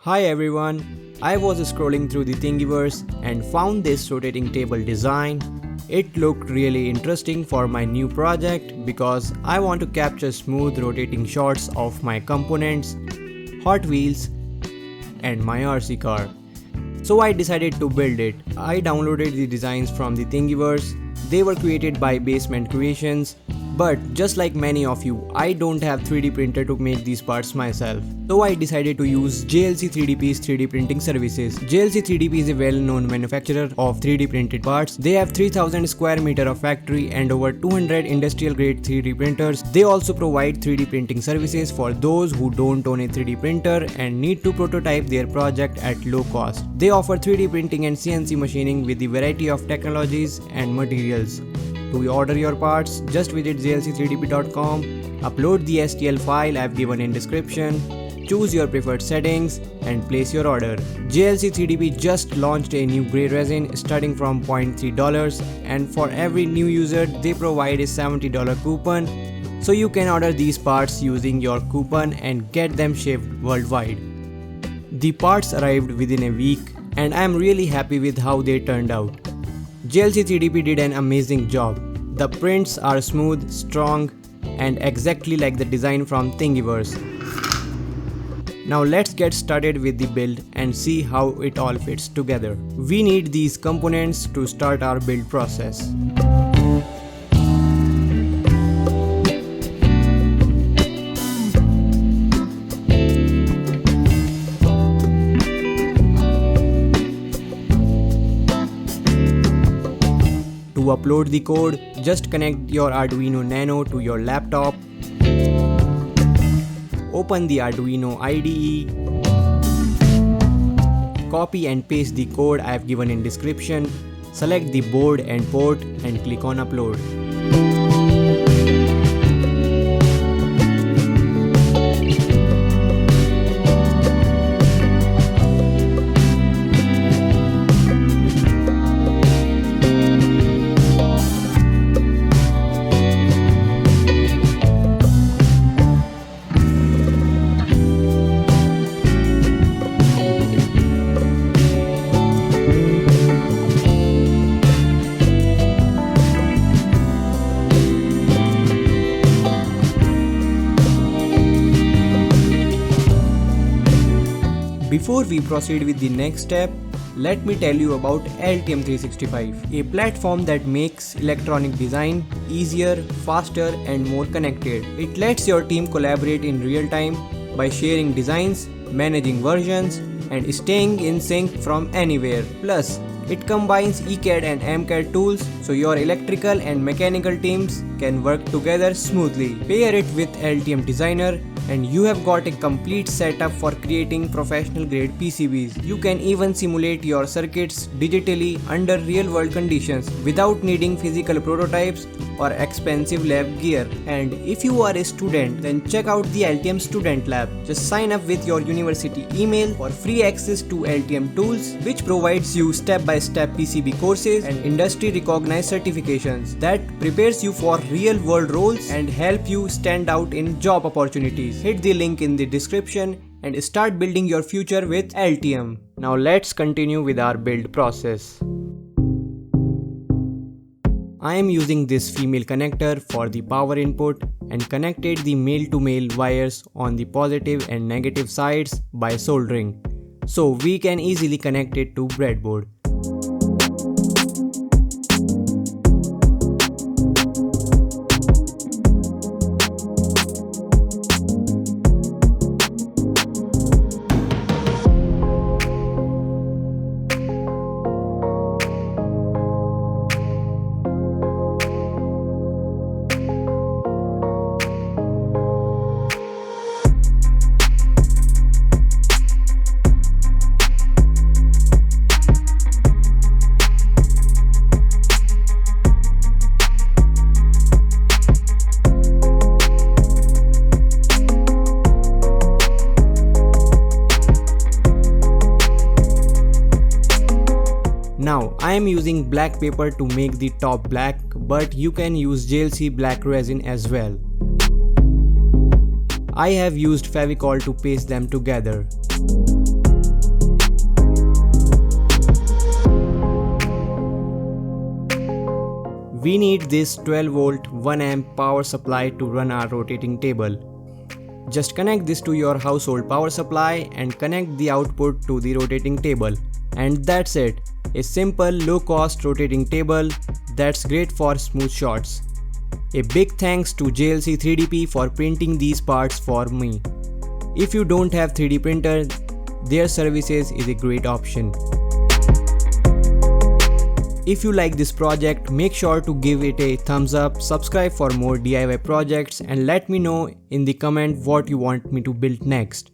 Hi everyone, I was scrolling through the Thingiverse and found this rotating table design. It looked really interesting for my new project because I want to capture smooth rotating shots of my components, Hot Wheels and my RC car. So I decided to build it. I downloaded the designs from the Thingiverse. They were created by Basement Creations. But just like many of you, I don't have 3D printer to make these parts myself. So I decided to use JLC 3DP's 3D printing services. JLC 3DP is a well-known manufacturer of 3D printed parts. They have 3000 square meter of factory and over 200 industrial grade 3D printers. They also provide 3D printing services for those who don't own a 3D printer and need to prototype their project at low cost. They offer 3D printing and CNC machining with a variety of technologies and materials. To order your parts, just visit jlc3dp.com, upload the STL file I've given in description, choose your preferred settings and place your order. JLC 3DP just launched a new grey resin starting from $0.3 and for every new user they provide a $70 coupon, so you can order these parts using your coupon and get them shipped worldwide. The parts arrived within a week and I'm really happy with how they turned out. JLC 3DP did an amazing job. The prints are smooth, strong, and exactly like the design from Thingiverse. Now let's get started with the build and see how it all fits together. We need these components to start our build process. To upload the code, just connect your Arduino Nano to your laptop. Open the Arduino IDE. Copy and paste the code I have given in description. Select the board and port and click on upload. Before we proceed with the next step, let me tell you about Altium 365, a platform that makes electronic design easier, faster and more connected. It lets your team collaborate in real time by sharing designs, managing versions and staying in sync from anywhere. Plus, it combines ECAD and MCAD tools so your electrical and mechanical teams can work together smoothly. Pair it with Altium Designer and you have got a complete setup for creating professional grade PCBs. You can even simulate your circuits digitally under real world conditions without needing physical prototypes or expensive lab gear. And if you are a student, then check out the Altium Student Lab. Just sign up with your university email for free access to Altium tools, which provides you step-by-step PCB courses and industry recognized certifications that prepares you for real world roles and help you stand out in job opportunities. Hit the link in the description and start building your future with Altium. Now let's continue with our build process. I am using this female connector for the power input and connected the male-to-male wires on the positive and negative sides by soldering, so we can easily connect it to breadboard. Now I am using black paper to make the top black, but you can use JLC black resin as well. I have used Fevicol to paste them together. we need this 12 volt 1 amp power supply to run our rotating table. Just connect this to your household power supply and connect the output to the rotating table. And that's it. A simple low cost rotating table that's great for smooth shots. A big thanks to JLC 3DP for printing these parts for me. If you don't have 3D printer, their services is a great option. If you like this project, make sure to give it a thumbs up, subscribe for more DIY projects and let me know in the comment what you want me to build next.